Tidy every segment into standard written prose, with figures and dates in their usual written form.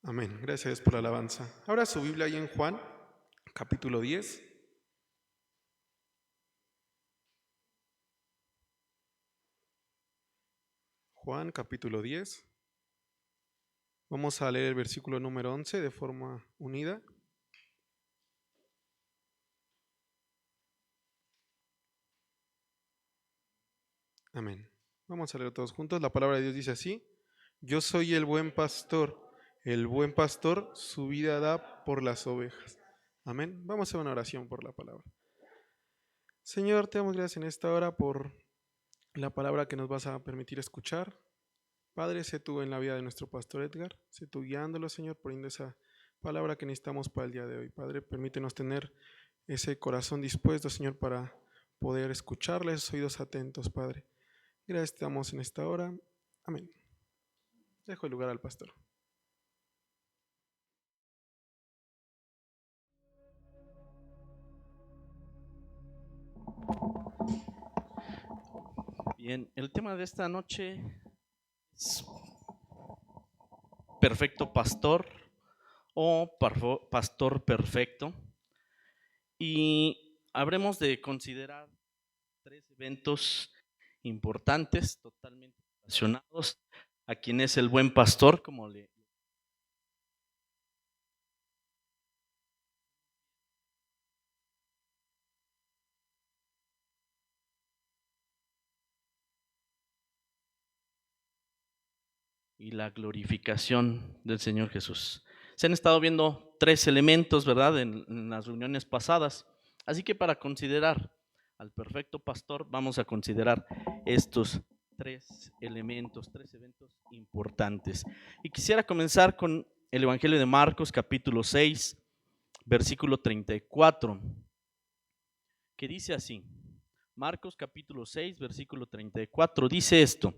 Amén. Gracias por la alabanza. Ahora su Biblia ahí en Juan, capítulo 10. Juan, capítulo 10. Vamos a leer el versículo número 11 de forma unida. Amén. Vamos a leer todos juntos. La palabra de Dios dice así: Yo soy el buen pastor. El buen pastor su vida da por las ovejas. Amén. Vamos a hacer una oración por la palabra. Señor, te damos gracias en esta hora por la palabra que nos vas a permitir escuchar. Padre, sé tú en la vida de nuestro pastor Edgar, sé tú guiándolo, Señor, poniendo esa palabra que necesitamos para el día de hoy. Padre, permítenos tener ese corazón dispuesto, Señor, para poder escucharle, esos oídos atentos, Padre. Gracias te damos en esta hora. Amén. Dejo el lugar al pastor. Bien, el tema de esta noche es perfecto pastor o pastor perfecto, y habremos de considerar tres eventos importantes totalmente relacionados a quien es el buen pastor, como le y la glorificación del Señor Jesús. Se han estado viendo tres elementos, ¿verdad?, en las reuniones pasadas. Así que para considerar al perfecto pastor, vamos a considerar estos tres elementos, tres eventos importantes. Y quisiera comenzar con el Evangelio de Marcos, capítulo 6, versículo 34, que dice así. Marcos, capítulo 6, versículo 34, dice esto: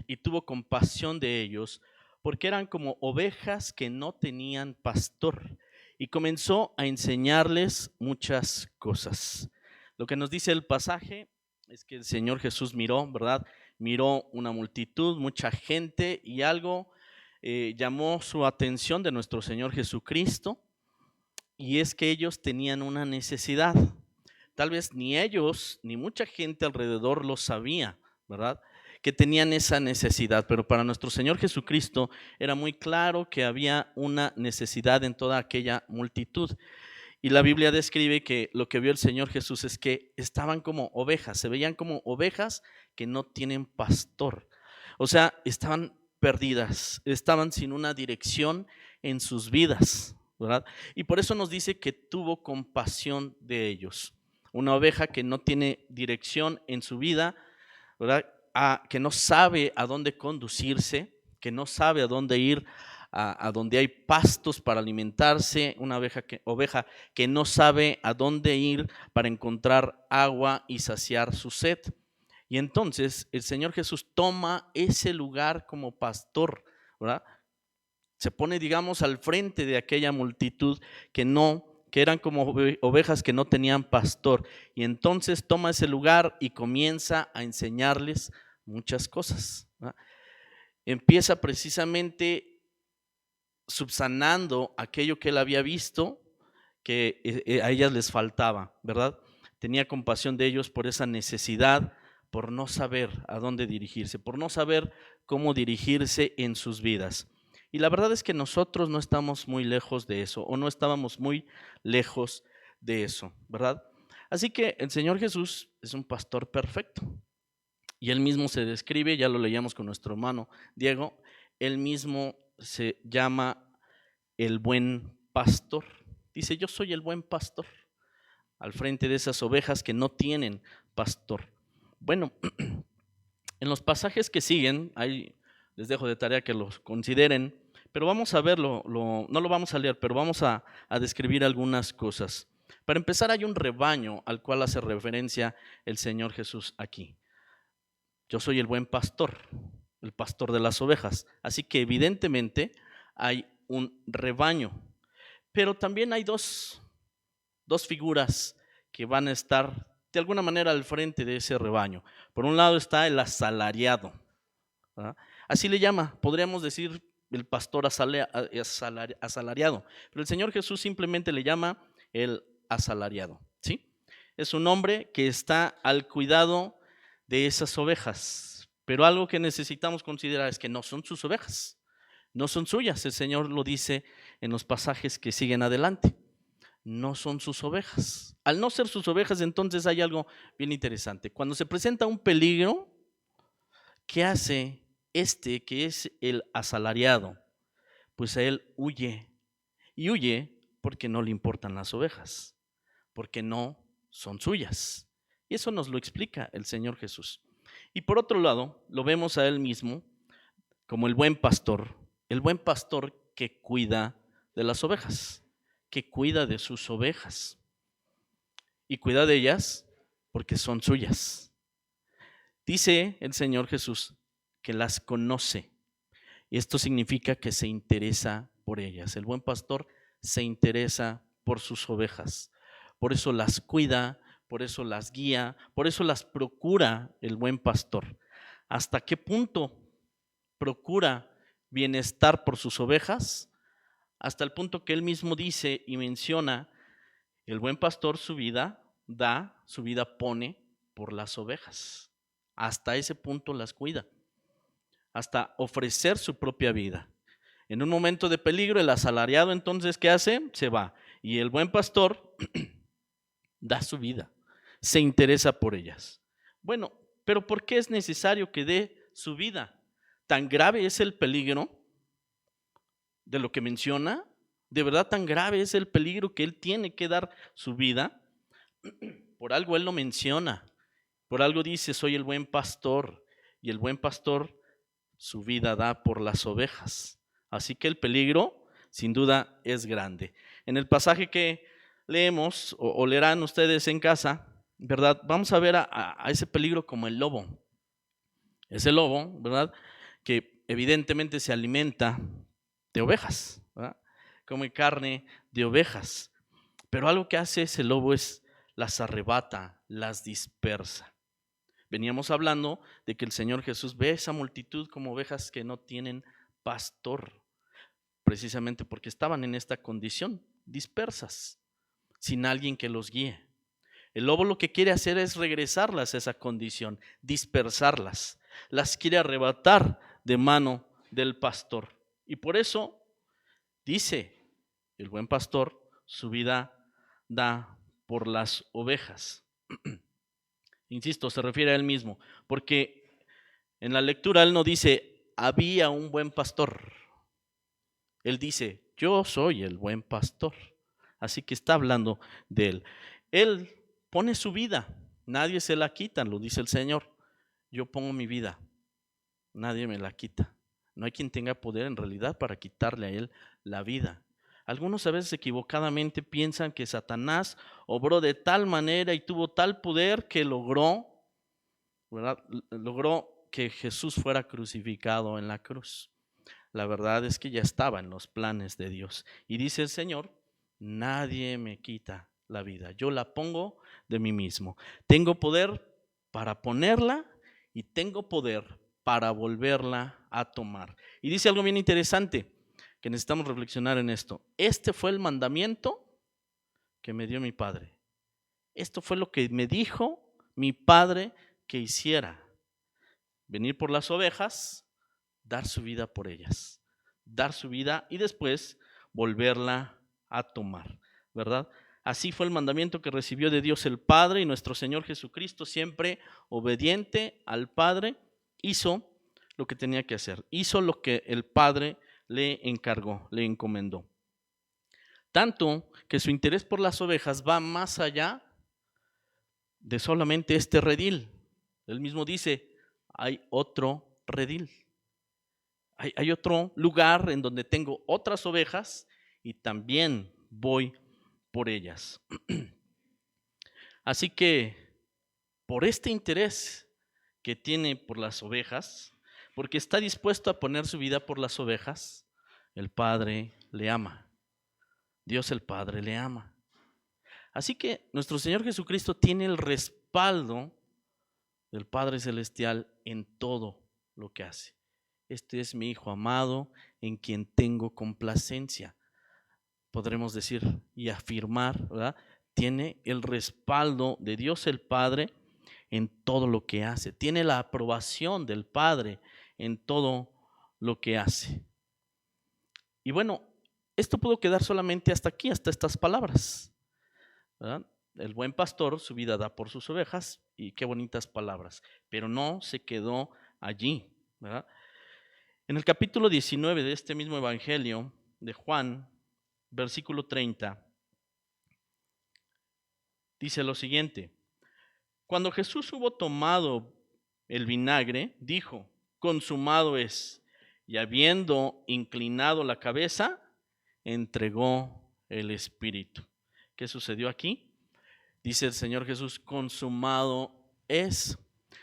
y tuvo compasión de ellos, porque eran como ovejas que no tenían pastor, y comenzó a enseñarles muchas cosas. Lo que nos dice el pasaje es que el Señor Jesús miró, ¿verdad? Miró una multitud, mucha gente, y algo llamó su atención de nuestro Señor Jesucristo, y es que ellos tenían una necesidad. Tal vez ni ellos ni mucha gente alrededor lo sabía, ¿verdad?, que tenían esa necesidad, pero para nuestro Señor Jesucristo era muy claro que había una necesidad en toda aquella multitud. Y la Biblia describe que lo que vio el Señor Jesús es que estaban como ovejas, se veían como ovejas que no tienen pastor. O sea, estaban perdidas, estaban sin una dirección en sus vidas, ¿verdad? Y por eso nos dice que tuvo compasión de ellos. Una oveja que no tiene dirección en su vida, ¿verdad? Que no sabe a dónde conducirse, que no sabe a dónde ir, a donde hay pastos para alimentarse, una oveja que no sabe a dónde ir para encontrar agua y saciar su sed. Y entonces el Señor Jesús toma ese lugar como pastor, ¿verdad? Se pone, digamos, al frente de aquella multitud que eran como ovejas que no tenían pastor. Y entonces toma ese lugar y comienza a enseñarles muchas cosas, ¿verdad? Empieza precisamente subsanando aquello que él había visto que a ellas les faltaba, ¿verdad? Tenía compasión de ellos por esa necesidad, por no saber a dónde dirigirse, por no saber cómo dirigirse en sus vidas. Y la verdad es que nosotros no estamos muy lejos de eso, o no estábamos muy lejos de eso, ¿verdad? Así que el Señor Jesús es un pastor perfecto. Y él mismo se describe, ya lo leíamos con nuestro hermano Diego, él mismo se llama el buen pastor. Dice: yo soy el buen pastor, al frente de esas ovejas que no tienen pastor. Bueno, en los pasajes que siguen, ahí les dejo de tarea que los consideren, pero vamos a verlo, no lo vamos a leer, pero vamos a describir algunas cosas. Para empezar, hay un rebaño al cual hace referencia el Señor Jesús aquí. Yo soy el buen pastor, el pastor de las ovejas. Así que evidentemente hay un rebaño, pero también hay dos figuras que van a estar de alguna manera al frente de ese rebaño. Por un lado está el asalariado, ¿verdad? Así le llama, podríamos decir el pastor asalariado, pero el Señor Jesús simplemente le llama el asalariado, ¿sí? Es un hombre que está al cuidado de esas ovejas, pero algo que necesitamos considerar es que no son sus ovejas, no son suyas. El Señor lo dice en los pasajes que siguen adelante. No son sus ovejas. Al no ser sus ovejas, entonces hay algo bien interesante. Cuando se presenta un peligro, ¿qué hace este que es el asalariado? Pues a él huye. Y huye porque no le importan las ovejas, porque no son suyas. Y eso nos lo explica el Señor Jesús. Y por otro lado, lo vemos a él mismo como el buen pastor que cuida de las ovejas, que cuida de sus ovejas y cuida de ellas porque son suyas. Dice el Señor Jesús que las conoce y esto significa que se interesa por ellas. El buen pastor se interesa por sus ovejas, por eso las cuida, por eso las guía, por eso las procura el buen pastor. ¿Hasta qué punto procura bienestar por sus ovejas? Hasta el punto que él mismo dice y menciona: el buen pastor su vida da, su vida pone por las ovejas. Hasta ese punto las cuida, hasta ofrecer su propia vida. En un momento de peligro, el asalariado entonces, ¿qué hace? Se va. Y el buen pastor da su vida, se interesa por ellas. Bueno, pero ¿por qué es necesario que dé su vida? ¿Tan grave es el peligro de lo que menciona? ¿De verdad tan grave es el peligro que él tiene que dar su vida? Por algo él lo menciona, por algo dice: soy el buen pastor, y el buen pastor su vida da por las ovejas. Así que el peligro sin duda es grande. En el pasaje que leemos o leerán ustedes en casa, ¿verdad? Vamos a ver a ese peligro como el lobo. Ese lobo, ¿verdad? Que evidentemente se alimenta de ovejas, ¿verdad? Come carne de ovejas. Pero algo que hace ese lobo es las arrebata, las dispersa. Veníamos hablando de que el Señor Jesús ve esa multitud como ovejas que no tienen pastor, precisamente porque estaban en esta condición, dispersas, sin alguien que los guíe. El lobo lo que quiere hacer es regresarlas a esa condición, dispersarlas, las quiere arrebatar de mano del pastor. Y por eso dice el buen pastor: su vida da por las ovejas. Insisto, se refiere a él mismo, porque en la lectura él no dice había un buen pastor. Él dice: yo soy el buen pastor. Así que está hablando de él. Él pone su vida, nadie se la quita, lo dice el Señor. Yo pongo mi vida, nadie me la quita. No hay quien tenga poder en realidad para quitarle a él la vida. Algunos a veces equivocadamente piensan que Satanás obró de tal manera y tuvo tal poder que logró, ¿verdad? Logró que Jesús fuera crucificado en la cruz. La verdad es que ya estaba en los planes de Dios. Y dice el Señor: nadie me quita la vida, yo la pongo de mí mismo. Tengo poder para ponerla y tengo poder para volverla a tomar. Y dice algo bien interesante que necesitamos reflexionar en esto. Este fue el mandamiento que me dio mi Padre. Esto fue lo que me dijo mi Padre que hiciera: venir por las ovejas, dar su vida por ellas, dar su vida y después volverla a tomar, ¿verdad? Así fue el mandamiento que recibió de Dios el Padre, y nuestro Señor Jesucristo, siempre obediente al Padre, hizo lo que tenía que hacer, hizo lo que el Padre le encargó, le encomendó. Tanto que su interés por las ovejas va más allá de solamente este redil. Él mismo dice: hay otro redil. Hay otro lugar en donde tengo otras ovejas y también voy por ellas. Así que por este interés que tiene por las ovejas, porque está dispuesto a poner su vida por las ovejas, el Padre le ama. Dios el Padre le ama. Así que nuestro Señor Jesucristo tiene el respaldo del Padre Celestial en todo lo que hace. este es mi Hijo amado en quien tengo complacencia. Podremos decir y afirmar, ¿verdad? Tiene el respaldo de Dios el Padre en todo lo que hace. Tiene la aprobación del Padre en todo lo que hace. Y bueno, esto pudo quedar solamente hasta aquí, hasta estas palabras, ¿verdad? El buen pastor su vida da por sus ovejas, y qué bonitas palabras, pero no se quedó allí, ¿verdad? En el capítulo 19 de este mismo evangelio de Juan, versículo 30, dice lo siguiente: cuando Jesús hubo tomado el vinagre, dijo, consumado es, y habiendo inclinado la cabeza, entregó el Espíritu. ¿Qué sucedió aquí? Dice el Señor Jesús, consumado es.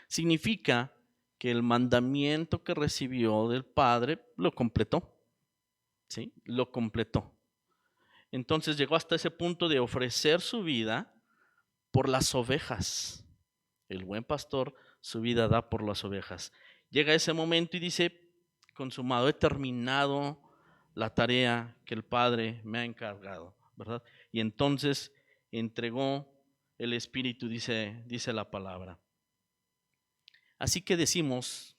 Significa que el mandamiento que recibió del Padre lo completó. ¿Sí? Lo completó. Entonces llegó hasta ese punto de ofrecer su vida por las ovejas. El buen pastor su vida da por las ovejas. Llega ese momento y dice, consumado, he terminado la tarea que el Padre me ha encargado, ¿verdad? Y entonces entregó el Espíritu, dice la palabra. Así que decimos,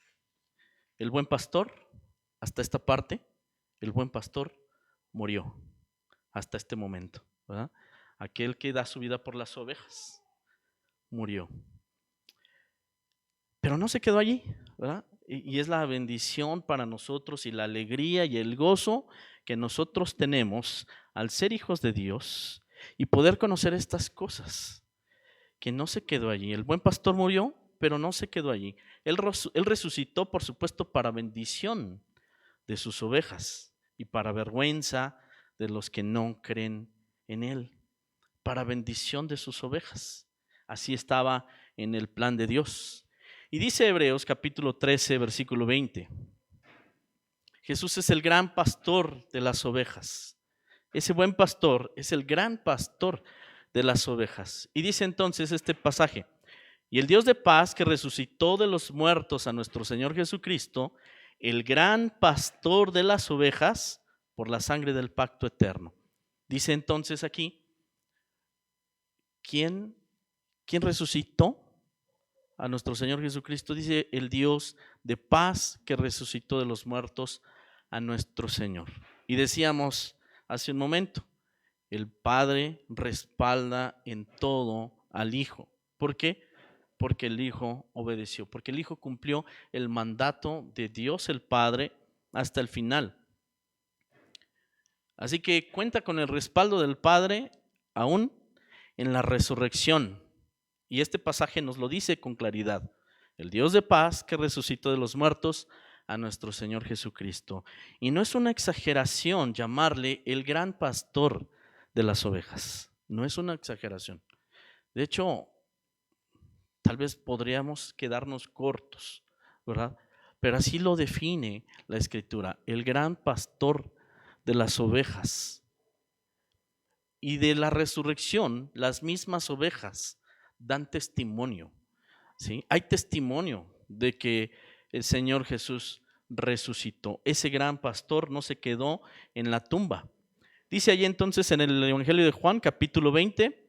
el buen pastor, hasta esta parte, el buen pastor murió hasta este momento, ¿verdad? Aquel que da su vida por las ovejas murió. Pero no se quedó allí, ¿verdad? Y es la bendición para nosotros y la alegría y el gozo que nosotros tenemos al ser hijos de Dios y poder conocer estas cosas, que no se quedó allí. El buen pastor murió, pero no se quedó allí. Él resucitó, por supuesto, para bendición de sus ovejas y para vergüenza de los que no creen en Él, para bendición de sus ovejas. Así estaba en el plan de Dios. Y dice Hebreos capítulo 13, versículo 20. Jesús es el gran pastor de las ovejas. Ese buen pastor es el gran pastor de las ovejas. Y dice entonces este pasaje: y el Dios de paz que resucitó de los muertos a nuestro Señor Jesucristo, el gran pastor de las ovejas, por la sangre del pacto eterno. Dice entonces aquí, ¿quién resucitó a nuestro Señor Jesucristo? Dice el Dios de paz que resucitó de los muertos a nuestro Señor. Y decíamos hace un momento, el Padre respalda en todo al Hijo. ¿Por qué? Porque el Hijo obedeció, porque el Hijo cumplió el mandato de Dios el Padre hasta el final. Así que cuenta con el respaldo del Padre aún en la resurrección. Y este pasaje nos lo dice con claridad. El Dios de paz que resucitó de los muertos a nuestro Señor Jesucristo. Y no es una exageración llamarle el gran pastor de las ovejas. No es una exageración. De hecho, tal vez podríamos quedarnos cortos, ¿verdad? Pero así lo define la Escritura, el gran pastor de las ovejas. Y de la resurrección, las mismas ovejas dan testimonio, ¿sí? Hay testimonio de que el Señor Jesús resucitó. Ese gran pastor no se quedó en la tumba. Dice allí entonces en el Evangelio de Juan, capítulo 20,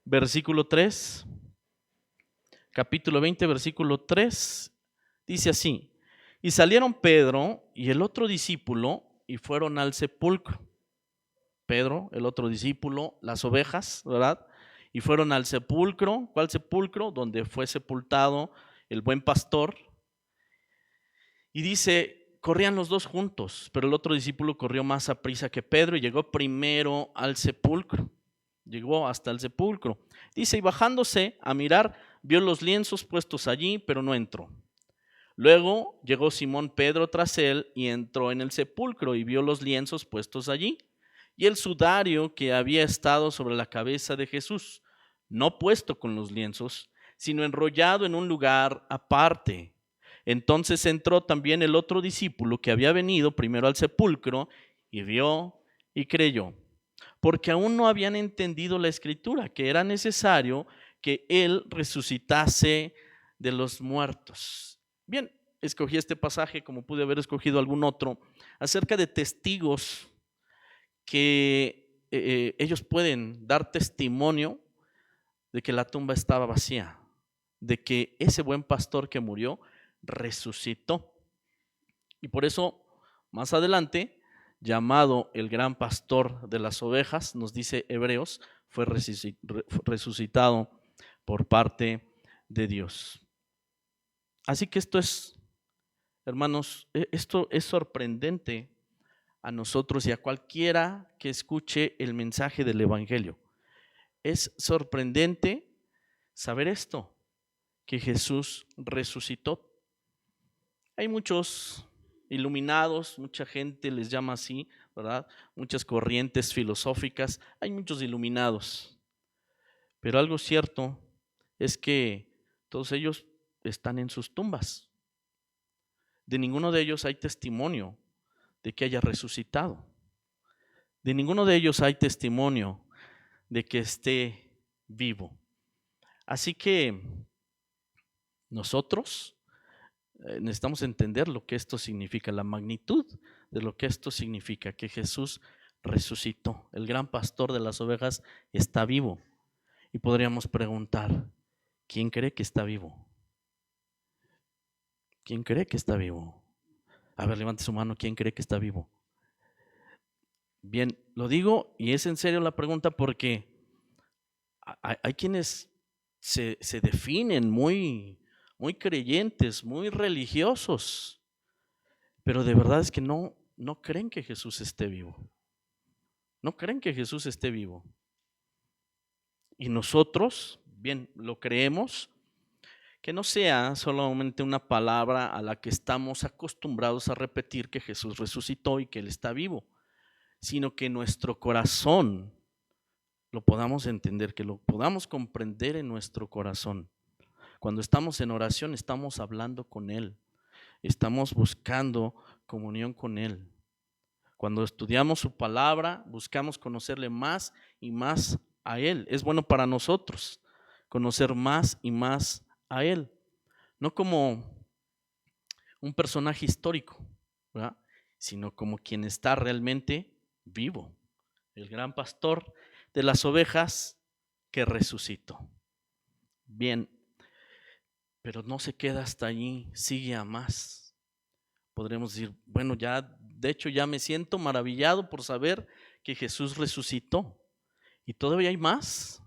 versículo 3. Capítulo 20, versículo 3, dice así: y salieron Pedro y el otro discípulo y fueron al sepulcro. Pedro, el otro discípulo, las ovejas, ¿verdad? Y fueron al sepulcro. ¿Cuál sepulcro? Donde fue sepultado el buen pastor. Y dice, corrían los dos juntos, pero el otro discípulo corrió más a prisa que Pedro y llegó primero al sepulcro. Llegó hasta el sepulcro. Dice, y bajándose a mirar, vio los lienzos puestos allí, pero no entró. Luego llegó Simón Pedro tras él y entró en el sepulcro y vio los lienzos puestos allí y el sudario que había estado sobre la cabeza de Jesús, no puesto con los lienzos, sino enrollado en un lugar aparte. Entonces entró también el otro discípulo que había venido primero al sepulcro y vio y creyó, porque aún no habían entendido la Escritura, que era necesario que él resucitase de los muertos. Bien, escogí este pasaje, como pude haber escogido algún otro, acerca de testigos que ellos pueden dar testimonio de que la tumba estaba vacía, de que ese buen pastor que murió resucitó. Y por eso, más adelante, llamado el gran pastor de las ovejas, nos dice Hebreos, fue resucitado por parte de Dios. Así que esto es, hermanos, esto es sorprendente a nosotros y a cualquiera que escuche el mensaje del Evangelio. Es sorprendente saber esto, que Jesús resucitó. Hay muchos iluminados, mucha gente les llama así, ¿verdad? Muchas corrientes filosóficas, hay muchos iluminados. Pero algo cierto es que todos ellos están en sus tumbas. De ninguno de ellos hay testimonio de que haya resucitado. De ninguno de ellos hay testimonio de que esté vivo. Así que nosotros necesitamos entender lo que esto significa, la magnitud de lo que esto significa, que Jesús resucitó. El gran pastor de las ovejas está vivo. Y podríamos preguntar, ¿quién cree que está vivo? ¿Quién cree que está vivo? A ver, levante su mano, ¿quién cree que está vivo? Bien, lo digo y es en serio la pregunta porque hay quienes se definen muy creyentes, muy religiosos, pero de verdad es que no creen que Jesús esté vivo. No creen que Jesús esté vivo. Y nosotros, bien, lo creemos, que no sea solamente una palabra a la que estamos acostumbrados a repetir que Jesús resucitó y que Él está vivo, sino que nuestro corazón lo podamos entender, que lo podamos comprender en nuestro corazón. Cuando estamos en oración, estamos hablando con Él, estamos buscando comunión con Él. Cuando estudiamos su palabra, buscamos conocerle más y más a Él. Es bueno para nosotros conocer más y más a Él, no como un personaje histórico, ¿verdad? Sino como quien está realmente vivo, el gran pastor de las ovejas que resucitó. Bien, pero no se queda hasta allí, sigue a más. Podremos decir, bueno, ya, de hecho ya me siento maravillado por saber que Jesús resucitó. Y todavía hay más,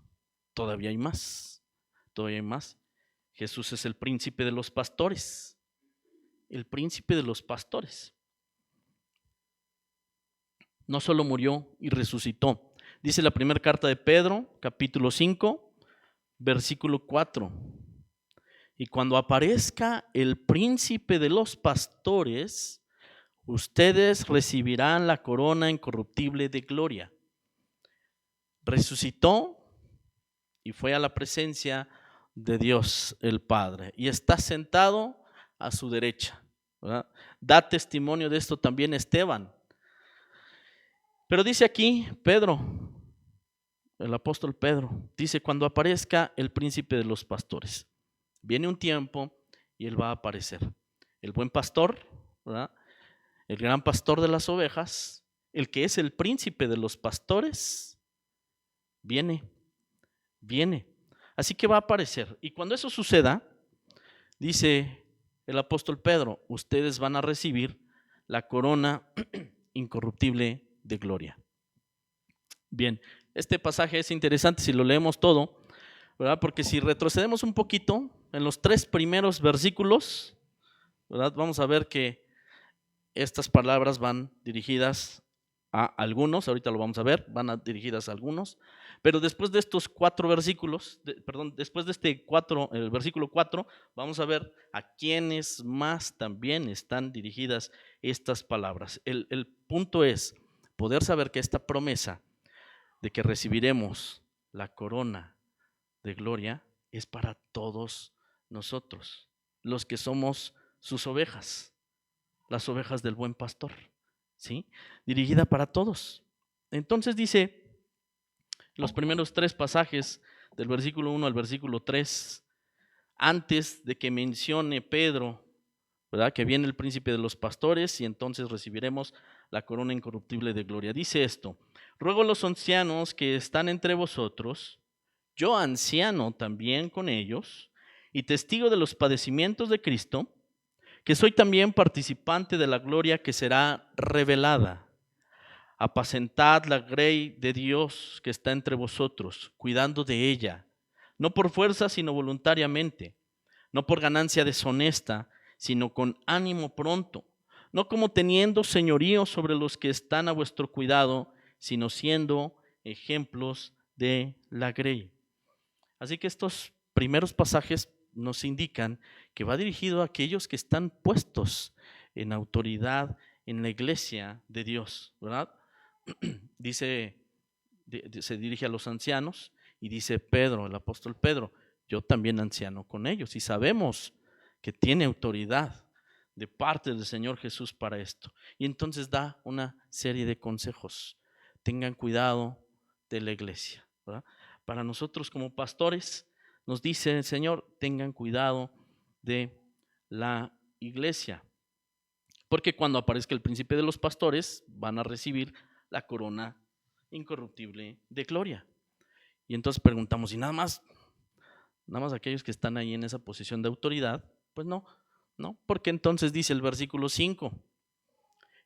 todavía hay más, todavía hay más. Jesús es el príncipe de los pastores, el príncipe de los pastores. No solo murió y resucitó. Dice la primera carta de Pedro, capítulo 5, versículo 4. Y cuando aparezca el príncipe de los pastores, ustedes recibirán la corona incorruptible de gloria. Resucitó y fue a la presencia de Dios el Padre y está sentado a su derecha, ¿verdad? Da testimonio de esto también Esteban. Pero dice aquí Pedro, el apóstol Pedro, dice, cuando aparezca el príncipe de los pastores, viene un tiempo y él va a aparecer. El buen pastor, ¿verdad? El gran pastor de las ovejas, el que es el príncipe de los pastores, viene. Así que va a aparecer. Y cuando eso suceda, dice el apóstol Pedro, ustedes van a recibir la corona incorruptible de gloria. Bien, este pasaje es interesante si lo leemos todo, ¿verdad? Porque si retrocedemos un poquito en los 3 primeros versículos, ¿verdad? Vamos a ver que estas palabras van dirigidas a algunos, ahorita lo vamos a ver, van dirigidas a algunos, pero después de estos 4 versículos, después de el versículo 4, vamos a ver a quiénes más también están dirigidas estas palabras. El punto es poder saber que esta promesa de que recibiremos la corona de gloria es para todos nosotros, los que somos sus ovejas, las ovejas del buen pastor, ¿sí? Dirigida para todos. Entonces dice los primeros 3 pasajes del versículo 1 al versículo 3, antes de que mencione Pedro, ¿verdad? Que viene el príncipe de los pastores y entonces recibiremos la corona incorruptible de gloria. Dice esto: ruego a los ancianos que están entre vosotros, yo anciano también con ellos, y testigo de los padecimientos de Cristo, que soy también participante de la gloria que será revelada. Apacentad la grey de Dios que está entre vosotros, cuidando de ella, no por fuerza, sino voluntariamente, no por ganancia deshonesta, sino con ánimo pronto, no como teniendo señorío sobre los que están a vuestro cuidado, sino siendo ejemplos de la grey. Así que estos primeros pasajes nos indican que va dirigido a aquellos que están puestos en autoridad en la iglesia de Dios, ¿verdad? Dice, se dirige a los ancianos y dice Pedro, el apóstol Pedro, yo también anciano con ellos, y sabemos que tiene autoridad de parte del Señor Jesús para esto. Y entonces da una serie de consejos. Tengan cuidado de la iglesia, ¿verdad? Para nosotros como pastores nos dice el Señor, tengan cuidado de la iglesia, porque cuando aparezca el príncipe de los pastores van a recibir la corona incorruptible de gloria. Y entonces preguntamos, ¿y nada más aquellos que están ahí en esa posición de autoridad? Pues no, porque entonces dice el versículo 5,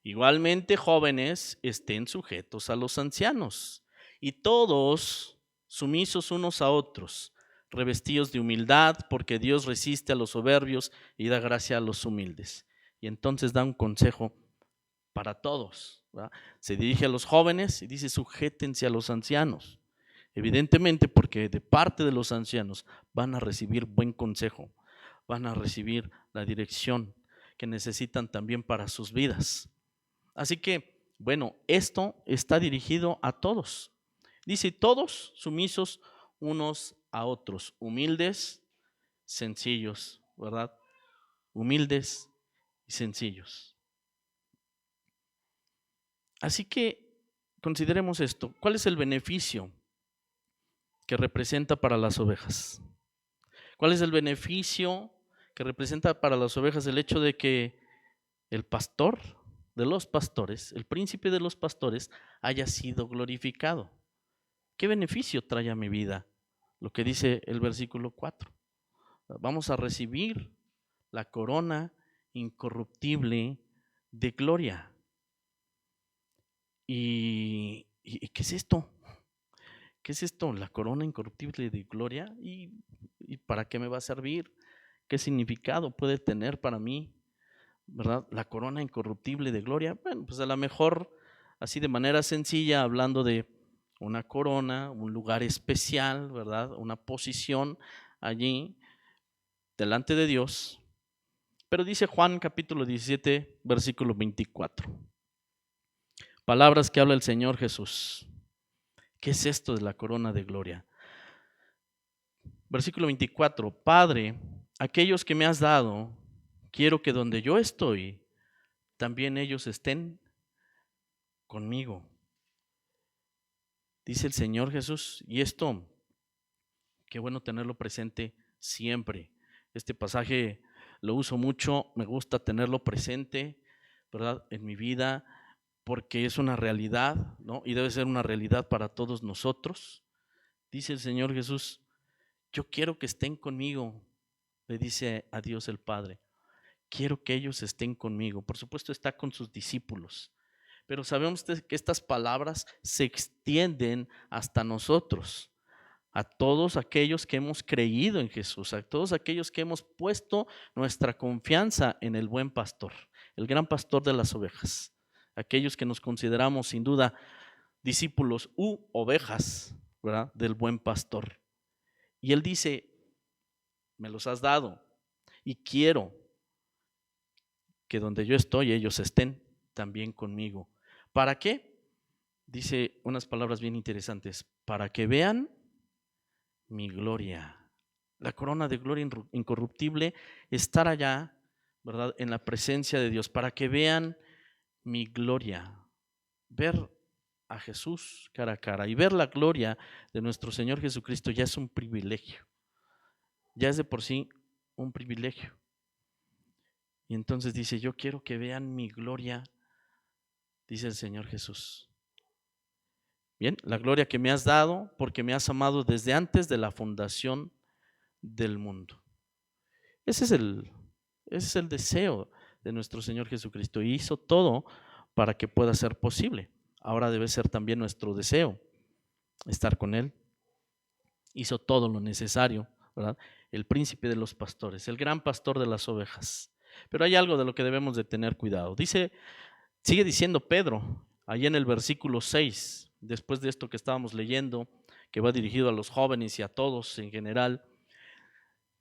igualmente jóvenes estén sujetos a los ancianos, y todos sumisos unos a otros, revestidos de humildad, porque Dios resiste a los soberbios y da gracia a los humildes. Y entonces da un consejo para todos, ¿verdad? Se dirige a los jóvenes y dice, sujétense a los ancianos. Evidentemente, porque de parte de los ancianos van a recibir buen consejo, van a recibir la dirección que necesitan también para sus vidas. Así que, bueno, esto está dirigido a todos. Dice, todos sumisos unos a otros, humildes, sencillos, ¿verdad? Humildes y sencillos. Así que consideremos esto. ¿Cuál es el beneficio que representa para las ovejas? ¿Cuál es el beneficio que representa para las ovejas el hecho de que el pastor de los pastores, el príncipe de los pastores, haya sido glorificado? ¿Qué beneficio trae a mi vida? Lo que dice el versículo 4. Vamos a recibir la corona incorruptible de gloria. ¿Y qué es esto? ¿Qué es esto? La corona incorruptible de gloria. ¿Y para qué me va a servir? ¿Qué significado puede tener para mí, verdad? La corona incorruptible de gloria. Bueno, pues a lo mejor así de manera sencilla, hablando de una corona, un lugar especial, ¿verdad? Una posición allí delante de Dios. Pero dice Juan capítulo 17, versículo 24. Palabras que habla el Señor Jesús. ¿Qué es esto de la corona de gloria? Versículo 24. Padre, aquellos que me has dado, quiero que donde yo estoy, también ellos estén conmigo. Dice el Señor Jesús, y esto, qué bueno tenerlo presente siempre. Este pasaje lo uso mucho, me gusta tenerlo presente, ¿verdad? En mi vida, porque es una realidad, ¿no? Y debe ser una realidad para todos nosotros. Dice el Señor Jesús, yo quiero que estén conmigo, le dice a Dios el Padre. Quiero que ellos estén conmigo. Por supuesto está con sus discípulos, pero sabemos que estas palabras se extienden hasta nosotros, a todos aquellos que hemos creído en Jesús, a todos aquellos que hemos puesto nuestra confianza en el buen pastor, el gran pastor de las ovejas, aquellos que nos consideramos sin duda discípulos u ovejas, ¿verdad? Del buen pastor. Y él dice, me los has dado y quiero que donde yo estoy ellos estén también conmigo. ¿Para qué? Dice unas palabras bien interesantes, para que vean mi gloria. La corona de gloria incorruptible, estar allá, ¿verdad? En la presencia de Dios, para que vean mi gloria. Ver a Jesús cara a cara y ver la gloria de nuestro Señor Jesucristo ya es un privilegio. Ya es de por sí un privilegio. Y entonces dice, yo quiero que vean mi gloria, dice el Señor Jesús. Bien, la gloria que me has dado porque me has amado desde antes de la fundación del mundo. Ese es el deseo de nuestro Señor Jesucristo y hizo todo para que pueda ser posible. Ahora debe ser también nuestro deseo estar con Él. Hizo todo lo necesario, ¿verdad? El príncipe de los pastores, el gran pastor de las ovejas. Pero hay algo de lo que debemos de tener cuidado. Sigue diciendo Pedro, ahí en el versículo 6, después de esto que estábamos leyendo, que va dirigido a los jóvenes y a todos en general,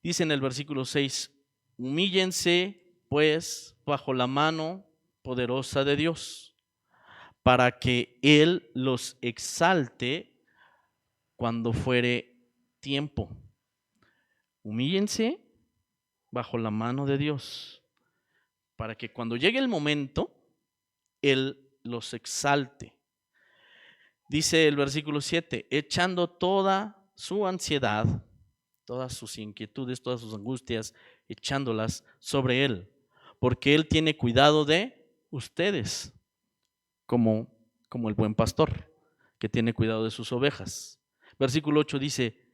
dice en el versículo 6, humíllense pues bajo la mano poderosa de Dios, para que Él los exalte cuando fuere tiempo. Humíllense bajo la mano de Dios, para que cuando llegue el momento, Él los exalte. Dice el versículo 7, echando toda su ansiedad, todas sus inquietudes, todas sus angustias, echándolas sobre Él, porque Él tiene cuidado de ustedes, como el buen pastor que tiene cuidado de sus ovejas. Versículo 8 dice,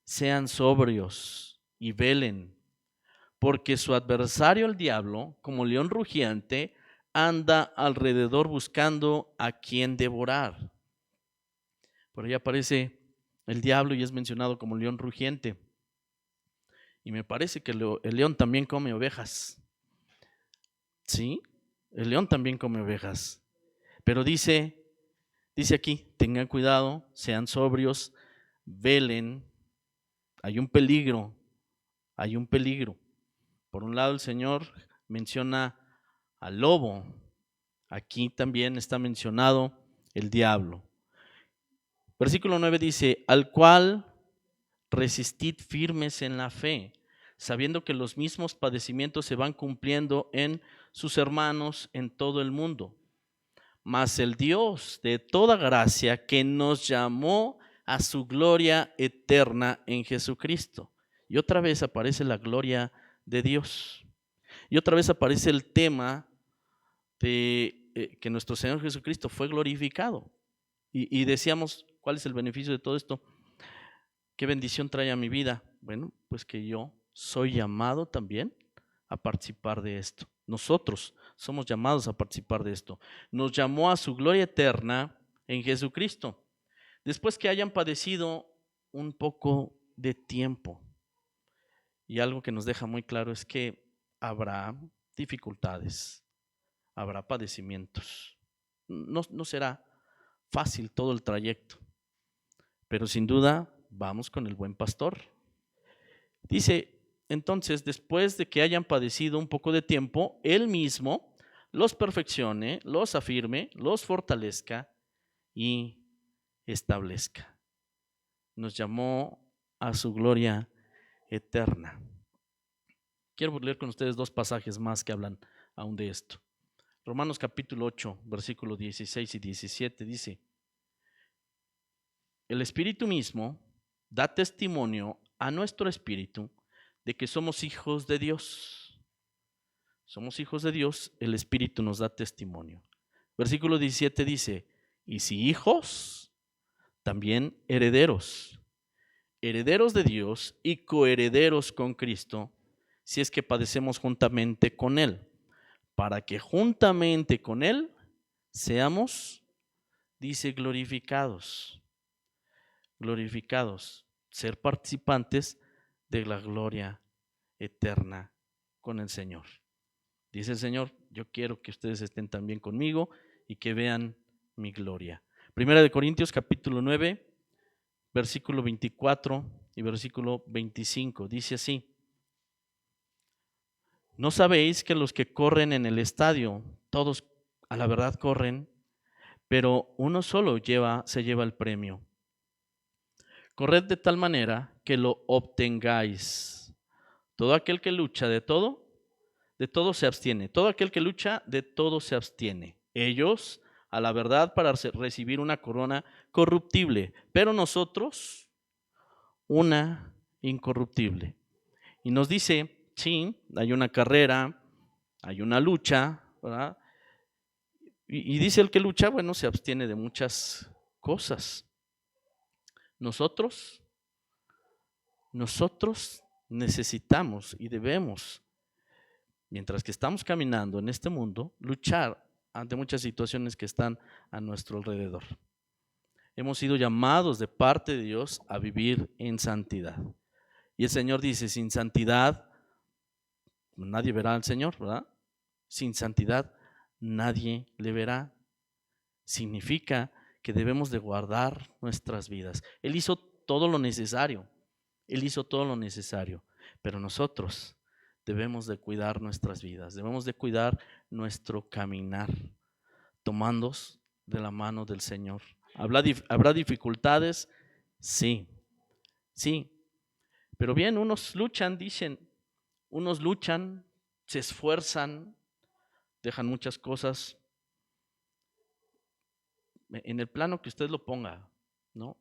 sean sobrios y velen, porque su adversario el diablo, como león rugiente, anda alrededor buscando a quien devorar. Por ahí aparece el diablo y es mencionado como león rugiente. Y me parece que el león también come ovejas. ¿Sí? El león también come ovejas. Pero dice aquí, tengan cuidado, sean sobrios, velen. Hay un peligro. Por un lado, el Señor menciona al lobo. Aquí también está mencionado el diablo. Versículo 9 dice, al cual resistid firmes en la fe, sabiendo que los mismos padecimientos se van cumpliendo en sus hermanos en todo el mundo. Mas el Dios de toda gracia, que nos llamó a su gloria eterna en Jesucristo. Y otra vez aparece la gloria de Dios. Y otra vez aparece el tema de que nuestro Señor Jesucristo fue glorificado. Y decíamos, ¿cuál es el beneficio de todo esto? ¿Qué bendición trae a mi vida? Bueno, pues que yo soy llamado también a participar de esto. Nosotros somos llamados a participar de esto. Nos llamó a su gloria eterna en Jesucristo. Después que hayan padecido un poco de tiempo. Y algo que nos deja muy claro es que habrá dificultades, habrá padecimientos. No será fácil todo el trayecto, pero sin duda vamos con el buen pastor. Dice, entonces, después de que hayan padecido un poco de tiempo, Él mismo los perfeccione, los afirme, los fortalezca y establezca. Nos llamó a su gloria eterna. Quiero leer con ustedes dos pasajes más que hablan aún de esto. Romanos capítulo 8, versículos 16 y 17 dice, el Espíritu mismo da testimonio a nuestro espíritu de que somos hijos de Dios. Somos hijos de Dios, el Espíritu nos da testimonio. Versículo 17 dice, y si hijos, también herederos, herederos de Dios y coherederos con Cristo, si es que padecemos juntamente con Él, para que juntamente con Él seamos, dice, glorificados, ser participantes de la gloria eterna con el Señor. Dice el Señor, yo quiero que ustedes estén también conmigo y que vean mi gloria. Primera de Corintios capítulo 9, versículo 24 y versículo 25, dice así, ¿no sabéis que los que corren en el estadio, todos a la verdad corren, pero uno solo se lleva el premio? Corred de tal manera que lo obtengáis. Todo aquel que lucha de todo se abstiene. Todo aquel que lucha, de todo se abstiene. Ellos, a la verdad, para recibir una corona corruptible, pero nosotros, una incorruptible. Y nos dice, sí, hay una carrera, hay una lucha, ¿verdad? Y dice el que lucha, bueno, se abstiene de muchas cosas. Nosotros necesitamos y debemos, mientras que estamos caminando en este mundo, luchar ante muchas situaciones que están a nuestro alrededor. Hemos sido llamados de parte de Dios a vivir en santidad. Y el Señor dice, sin santidad nadie verá al Señor, ¿verdad? Sin santidad nadie le verá. Significa que debemos de guardar nuestras vidas. Él hizo todo lo necesario. Él hizo todo lo necesario. Pero nosotros debemos de cuidar nuestras vidas. Debemos de cuidar nuestro caminar, tomándonos de la mano del Señor. ¿Habrá dificultades? Sí, sí. Pero bien, unos luchan, se esfuerzan, dejan muchas cosas en el plano que usted lo ponga, ¿no?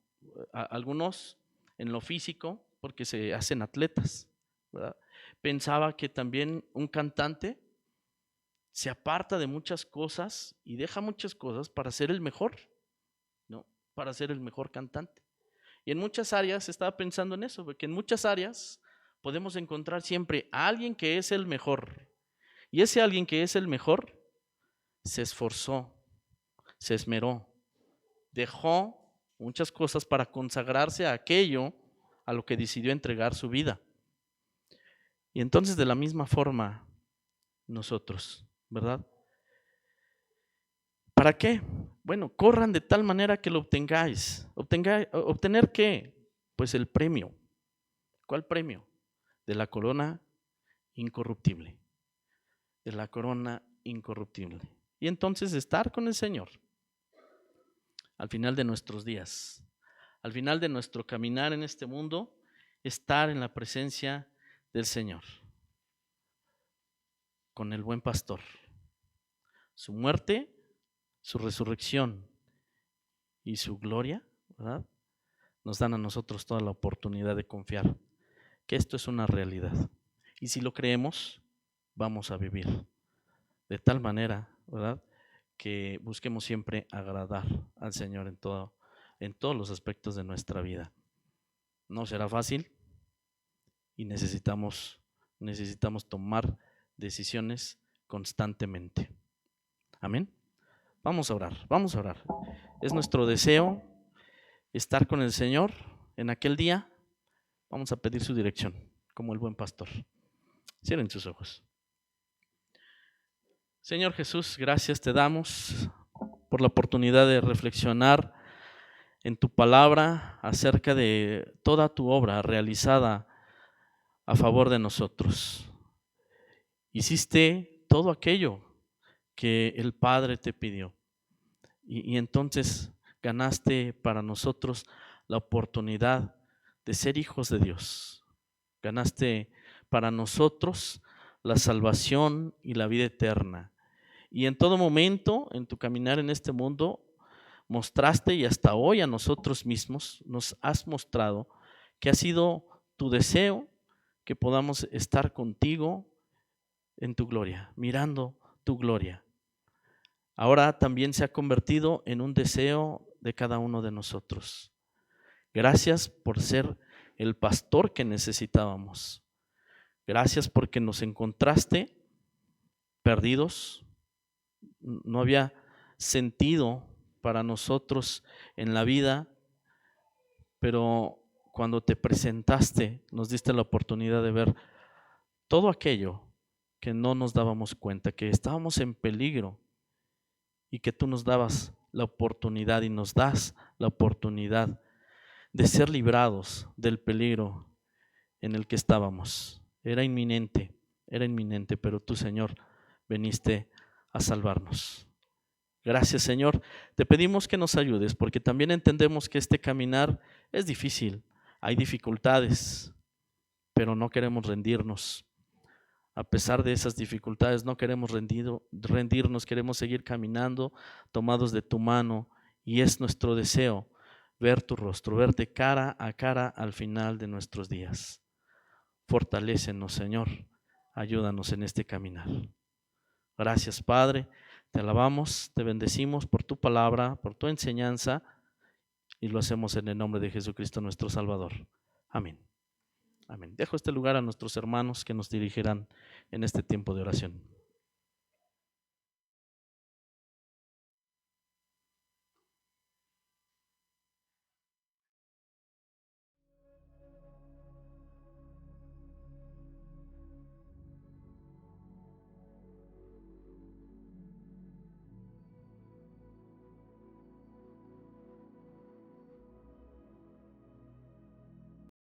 Algunos en lo físico, porque se hacen atletas, ¿verdad? Pensaba que también un cantante se aparta de muchas cosas y deja muchas cosas para ser el mejor, ¿no? Para ser el mejor cantante. Y en muchas áreas estaba pensando en eso, porque en muchas áreas podemos encontrar siempre a alguien que es el mejor. Y ese alguien que es el mejor se esforzó, se esmeró, dejó muchas cosas para consagrarse a aquello a lo que decidió entregar su vida. Y entonces de la misma forma nosotros, ¿verdad? ¿Para qué? Bueno, corran de tal manera que lo obtengáis. ¿Obtener qué? Pues el premio. ¿Cuál premio? De la corona incorruptible. De la corona incorruptible. Y entonces estar con el Señor al final de nuestros días, al final de nuestro caminar en este mundo, estar en la presencia del Señor, con el buen pastor. Su muerte, su resurrección y su gloria, ¿verdad? Nos dan a nosotros toda la oportunidad de confiar que esto es una realidad. Y si lo creemos, vamos a vivir de tal manera, ¿verdad?, que busquemos siempre agradar al Señor en todos los aspectos de nuestra vida. No será fácil y necesitamos tomar decisiones constantemente. Amén. Vamos a orar. Es nuestro deseo estar con el Señor en aquel día. Vamos a pedir su dirección, como el buen pastor. Cierren sus ojos. Señor Jesús, gracias te damos por la oportunidad de reflexionar en tu palabra acerca de toda tu obra realizada a favor de nosotros. Hiciste todo aquello que el Padre te pidió y entonces ganaste para nosotros la oportunidad de ser hijos de Dios. Ganaste para nosotros la salvación y la vida eterna. Y en todo momento, en tu caminar en este mundo, mostraste y hasta hoy a nosotros mismos nos has mostrado que ha sido tu deseo que podamos estar contigo en tu gloria, mirando tu gloria. Ahora también se ha convertido en un deseo de cada uno de nosotros. Gracias por ser el pastor que necesitábamos. Gracias porque nos encontraste perdidos. No había sentido para nosotros en la vida, pero cuando te presentaste nos diste la oportunidad de ver todo aquello que no nos dábamos cuenta, que estábamos en peligro y que tú nos dabas la oportunidad y nos das la oportunidad de ser librados del peligro en el que estábamos. Era inminente, pero tú, Señor, viniste a salvarnos. Gracias, Señor. Te pedimos que nos ayudes porque también entendemos que este caminar es difícil, hay dificultades, pero no queremos rendirnos. A pesar de esas dificultades, no queremos rendirnos, queremos seguir caminando tomados de tu mano y es nuestro deseo ver tu rostro, verte cara a cara al final de nuestros días. Fortalécenos, Señor, ayúdanos en este caminar. Gracias, Padre. Te alabamos, te bendecimos por tu palabra, por tu enseñanza, y lo hacemos en el nombre de Jesucristo nuestro Salvador. Amén. Amén. Dejo este lugar a nuestros hermanos que nos dirigirán en este tiempo de oración.